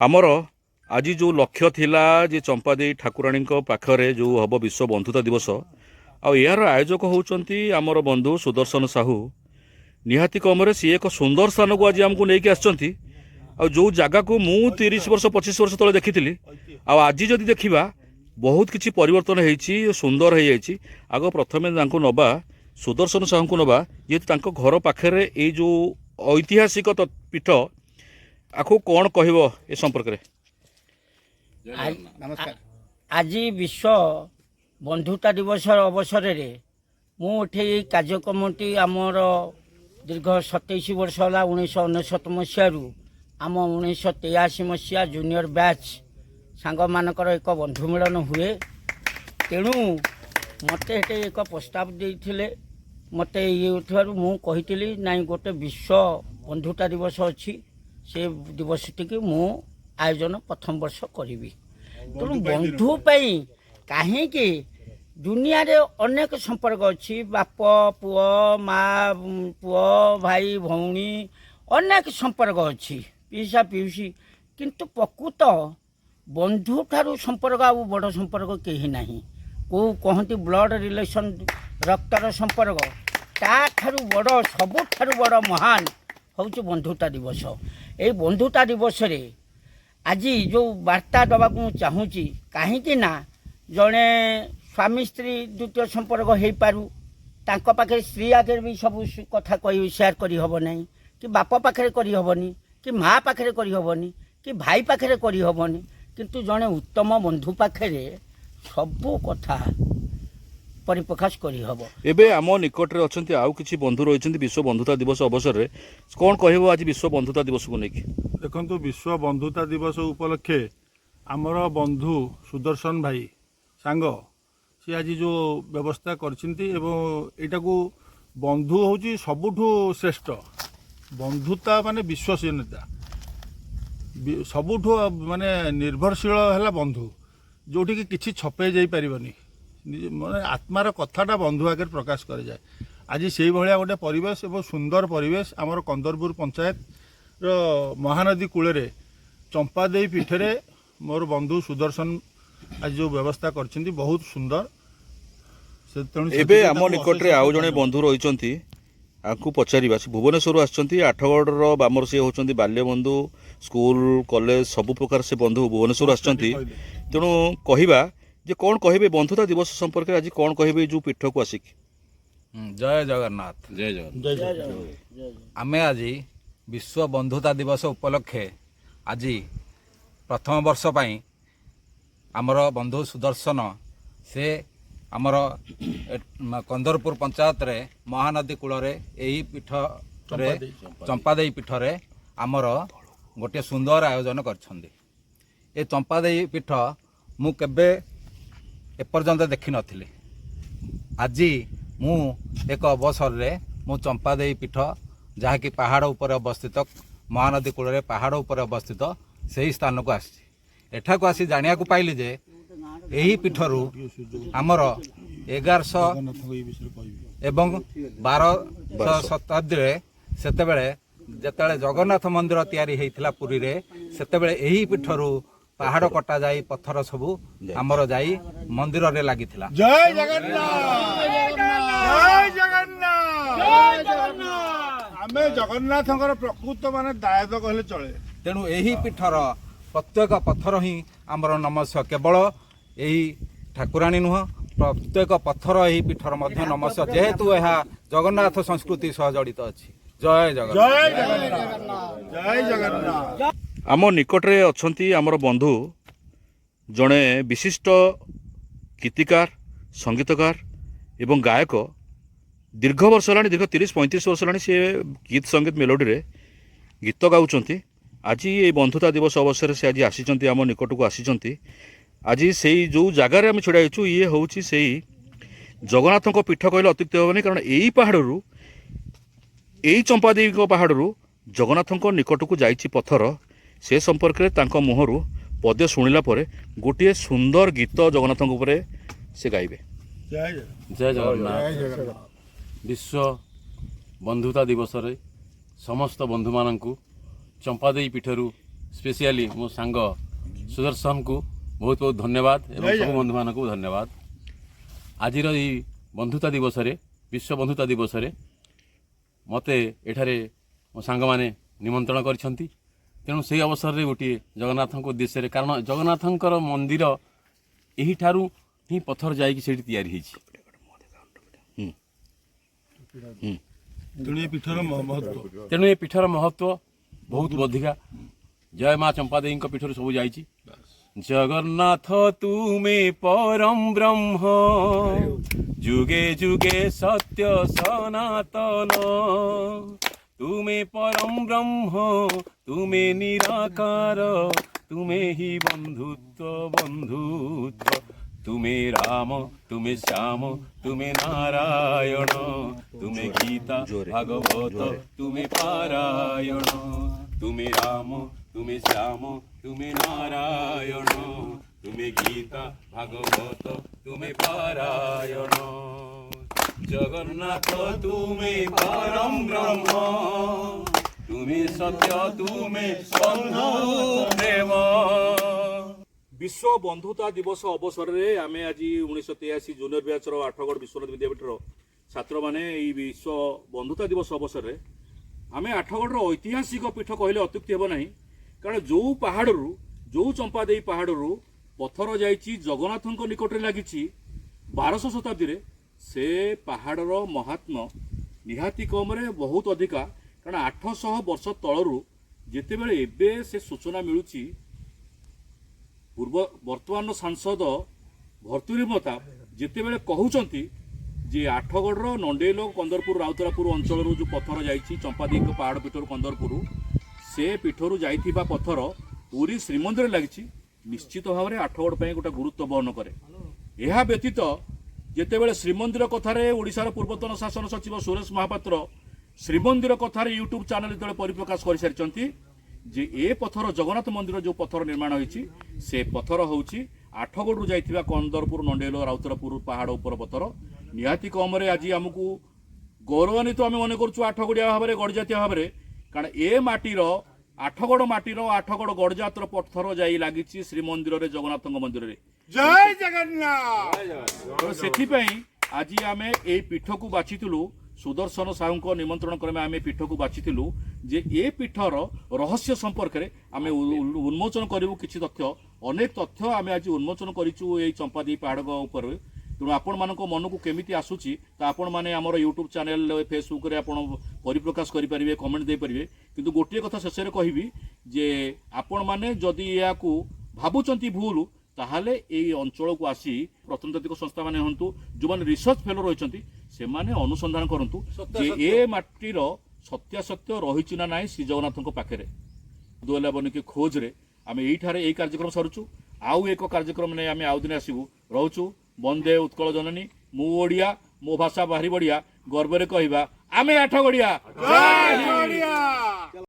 आमर आज जो लक्ष्य थिला जे चंपादेई ठाकुराणी पाखरे जो हम विश्व बंधुता दिवस यार आयोजक होउचंती आमर बंधु सुदर्शन साहू निहाती कम सी एक सुंदर स्थान को आज आमको लेकिन आसचंती जो जगह को मु 30 वर्ष 25 वर्ष तले देखी आज जदि देखा बहुत किसी परिवर्तन होती सुंदर हो जाए। आग प्रथम नवा सुदर्शन साहू को नवा जेहेतु घर पाखे ये जो ऐतिहासिक पीठ आपको कौन कह ए संपर्क में? नमस्कार। आज विश्व बंधुता दिवस अवसर में मुझे कार्यक्रमटी आमर दीर्घ 27 वर्ष है 1999 मसीह आम 1983 मसीहा जूनियर बैच सांग मानकर एक बंधु मिलन हुए। तेणु मत एक प्रस्ताव देते मत ये मुझे नाई गोटे विश्व बंधुता दिवस अच्छी से दिवस टी मु आयोजन प्रथम वर्ष करी। तेणु बंधु कहीं दुनिया रे अनेक संपर्क अच्छी बाप पुओ माँ पुओ भाई भौणी अनेक संपर्क अच्छी पीसा पीसी किंतु प्रकृत बंधु ठारू संपर्क आ बड़ संपर्क कहीं ना को कहती ब्लड रिलेशन रक्तर संपर्क ता ठारू बड़ सबुठारू बड़ महान हूँ बंधुता दिवस। ये बंधुता दिवस रे आज जो वार्ता दवा को चाहूँगी कहीं ना जड़े स्वामी स्त्री द्वितीय संपर्क हो पारू तांको पाखे स्त्री आगे भी सब कथा कह सेयार करी हबो नहीं कि बाप पाखे करी हबनी कि माँ पाखे करी हबनी कि भाई पाखे करी हबनी किंतु जड़े उत्तम बंधु पाखे सबू कथा परिप्रकाश करी हबो। एबे आम निकट रे अछंती आउ किछि बंधु रहिछंती विश्व बंधुता दिवस अवसर रे कोन कहबो आज विश्व बंधुता दिवस को नेकी? देखंतु विश्व बंधुता दिवस उपलक्षे आमर बंधु सुदर्शन भाई सांग सी आज जो व्यवस्था करछंती एवं एटा को बंधु होची सबुठु श्रेष्ठ बंधुता माने विश्वसनीयता सबुठु माने निर्भरशील है बंधु जोठी कि किछि छपे जाई परिबनी माने आत्मार कथाटा बंधु आगे प्रकाश कर जाए। आज से भाया गोटे परिवेश एवं सुंदर परिवेश आमर कंदरपुर पंचायत महानदी कूल चंपादेई पीठरे मोर बंधु सुदर्शन आज जो व्यवस्था करछंती बहुत सुंदर। एबे आम निकट रे आउ जने बंधु रहिछंती आकु पचारिबा से भुवनेश्वर आछंती आठगढ़ बामर से होचंती बाल्य बंधु स्कूल कॉलेज सब प्रकार से बंधु भुवनेश्वर आछंती। तेणु कहिबा जे कौन कहबे बंधुता दिवस संपर्क आज कौन कहबे जो पीठ को आसिक? जय जगन्नाथ। जय जगन्नाथ। आमे आज विश्व बंधुता दिवस उपलक्षे आज प्रथम वर्ष पाई आमर बंधु सुदर्शन से आमर कंदरपुर पंचायत रे महानदी कूल यही पीठ रे चंपादेई पीठ रे आमर गोटे सुंदर आयोजन करछंदी। ए चंपादेई पीठ मु केबे एपर्यंत देखी नथिली। आज मु एक अवसर रे मु चंपादेई पीठ जहाँकि पहाड़ उपर अवस्थित महानदी कूल रे पहाड़ उपर अवस्थित सही स्थान को आसी एठा को आसी जानिया को पाइली जे यही पीठरू आमर 1100 एवं 1200 शताब्दी सेतेबेले जेतेबेले जगन्नाथ मंदिर तैयारी हेइथिला पुरी रे सेतेबेले यही पीठरू पहाड़ कटा जाई पत्थर सबू आमर जाई मंदिर रे लागिथिला। जय जगन्नाथ जय जगन्नाथ जय जगन्नाथ। आमे जगन्नाथଙ୍କର प्रकृत माने दायद कहले चले। तेणु यही पीठर प्रत्येक पत्थर ही आमर नमस्कार केवल यही ठाकुराणी नुह प्रत्येक पत्थर यही पीठर मध्य नमस्कार जेहेतु यह जगन्नाथ संस्कृति सह जड़ित अच्छी। जय जगन्नाथ जय जगन्नाथ। आम निकट रे अछंती आमर बंधु जड़े विशिष्ट गीतिकार संगीतकार एवं गायक दीर्घ वर्ष है दीर्घ 30-35 वर्ष है सी गीत संगीत मेलोडी रे गीत गाउचंती। आज ये बंधुता दिवस अवसर से आज आसी आम निकट को आसी आज से जो जगार आम छड़ा होचु ये हूँ से जगन्नाथ पीठ कहले अत्युक्ति हेनी कारण यही पहाड़ू यही चंपादेवी पहाड़ू जगन्नाथ निकट को जाइछि पत्थर से संपर्क में मुहर पद्य शुणिला गोटे सुंदर गीत जगन्नाथ से गाइबे। जय जगन्नाथ। विश्व बंधुता दिवस रे समस्त बंधु मानू चंपादेई पीठरू स्पेशली मो सांग सुदर्शन को बहुत बहुत धन्यवाद एवं सब बंधु मान को धन्यवाद। आज बंधुता दिवस रे विश्व बंधुता दिवस रे मते एठारे मो सांग माने निमंत्रण करछंती। तेणु से अवसर रे गोटे जगन्नाथ उद्देश्य रे कारण जगन्नाथंकर मंदिर एही ठारू ही पत्थर जाइकी सेठी तैयारी ହେଇଛି। तेणु ए पीठर महत्व बहुत अधिका। जय माँ चंपा देवी पीठर सब जाइछि। जगन्नाथ तुमे परम ब्रह्म जुगे जुगे सत्य सनातन तुमे परम ब्रह्म तुमे निराकार तुमे ही बंधुत्व बंधुत्व तुमे राम तुमे श्याम तुमे नारायण तुमे गीता भागवत तुमे पारायण तुमे राम तुमे श्याम तुमे नारायण तुमे गीता भागवत तुमे पारायण जगन्नाथ तुमे परम ब्रह्म तुमे सत्य तुमे बंधु प्रेम। विश्व बंधुता दिवस अवसर में आम आज 1983 जूनियर बैचर आठगढ़ विश्वनाथ विद्यापीठर छात्र मैंने विश्व बंधुता दिवस अवसर में आम आठगढ़ ऐतिहासिक पीठ कहले अत्युक्ति हेब नहीं। कारण जो पहाड़ जो चंपादेवी पहाड़ पत्थर जाइछि जगन्नाथ निकट में लगी 1200 शताब्दी से पहाड़र महात्मा निहाती कम बहुत अधिका। कारण 800 वर्ष तलू जितेबाला एबे से सूचना मिलूची पूर्व वर्तमान सांसद भर्तुरी प्रताप जितेबाला कहउचंती जे आठगढ़ नंडेलो कंदरपुर राउतरापुर अंचल जो पत्थर जाइछि चंपादेवी पहाड़ पीठर कंदरपुर से पीठर जाइथिबा पत्थर पूरी श्रीमंदिर लगी निश्चित भाव में आठगढ़ पर गोटे गुरुत्व बहन करे। यह व्यतीत जितेबाला श्रीमंदिर कथार ओडिशार पूर्वतन शासन सचिव सुरेश महापात्र श्रीमंदिर कथार यूट्यूब चैनल जो परिप्रकाश कर सारी जे ए पत्थर जगन्नाथ मंदिर जो पत्थर निर्माण होती से पत्थर हूँ आठगढ़ जाइथिबा कंदरपुर नंडेलो राउतरापुर पहाड़ उपर पत्थर निहाती कम आज आमको गौरवान्वित आम मन करूँ आठगढ़िया भाव में गड़जातीय भाव में। कारण ए माटीर आठगढ़ माटीर आठगढ़ गड़जातर पत्थर जाई लगी श्रीमंदिर जगन्नाथ मंदिर में। जय जगन्नाथ। से आज आम ए पीठ को बाछिलु सुदर्शन साहू को निमंत्रण क्रमे आम पीठ को बाछिलु जे ए पीठर रहस्य संपर्क में आम उन्मोचन करूँ कि तथ्य अनेक तथ्य आम आज उन्मोचन करूँ ये चंपादेवी पहाड़ उपर। तेणु आपण मान मन को केमी आसूची तो आपण मैंने आम यूट्यूब चैनल फेसबुक रे आपण परिप्रकाश करेंगे कमेंट दे पारे। किंतु गोटे कथा शेष में कहबी जे आपण मैंने जदि या भावुंट भूल ताहले ये अंचल को आसी प्रत्नतात्विक संस्था माने हंतु जो माने रिसर्च फेलो रही से माने अनुसंधान करंतु जे ए माटीर सत्यासत्य रही ना ना श्री जगन्नाथ पाखे दुला बनिकी खोज रे आम यहीठारे यही कार्यक्रम सरुचु। आउ एक कार्यक्रम नहीं आम आउ दिन आसबू रोचु। वंदे उत्कल जननी मु ओडिया मो भाषा बाहरी बढ़िया गर्व रे कहवा आमे आठगढ़िया।